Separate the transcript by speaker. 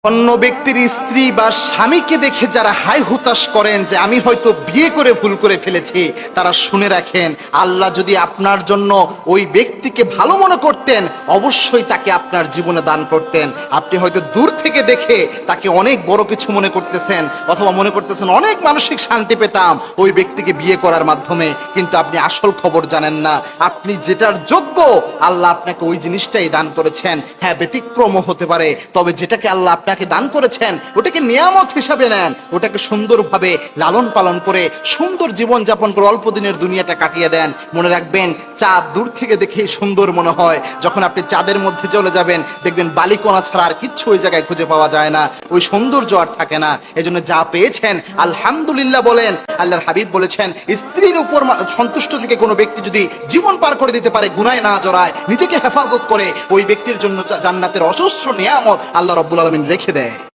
Speaker 1: অন্য ব্যক্তির স্ত্রী বা স্বামীকে দেখে যারা হাই হুতাশ করেন যে আমি হয়তো বিয়ে করে ভুল করে ফেলেছি, তারা শুনে রাখেন, আল্লাহ যদি আপনার জন্য ওই ব্যক্তিকে ভালো মনে করতেন, অবশ্যই তাকে আপনার জীবনে দান করতেন। আপনি হয়তো দূর থেকে দেখে তাকে অনেক বড় কিছু মনে করতেছেন, অথবা মনে করতেছেন অনেক মানসিক শান্তি পেতাম ওই ব্যক্তিকে বিয়ে করার মাধ্যমে, কিন্তু আপনি আসল খবর জানেন না। আপনি যেটার যোগ্য, আল্লাহ আপনাকে ওই জিনিসটাই দান করেছেন। হ্যাঁ, ব্যতিক্রমও হতে পারে, তবে যেটাকে আল্লাহ আপনাকে দান করেছেন ওটাকে নিয়ামত হিসাবে নেন, ওটাকে সুন্দরভাবে লালন পালন করে সুন্দর জীবন যাপন করে অল্প দিনের দুনিয়াটা কাটিয়ে দেন। মনে রাখবেন, চাঁদ দূর থেকে দেখে সুন্দর মনে হয়, যখন আপনি চাঁদের মধ্যে চলে যাবেন দেখবেন বালিকণা ছাড়া আর কিচ্ছু ওই জায়গায় খুঁজে পাওয়া যায় না, ওই সৌন্দর্য আর থাকে না। এজন্য যা পেয়েছেন আলহামদুলিল্লাহ বলেন। আল্লাহর হাবিব বলেছেন, স্ত্রীর উপর সন্তুষ্ট থেকে কোনো ব্যক্তি যদি জীবন পার করে দিতে পারে, গুনায় না জড়ায়, নিজেকে হেফাজত করে, ওই ব্যক্তির জন্য জান্নাতের অজস্র নিয়ামত আল্লাহ রাব্বুল আলামিন রেখে দেয়।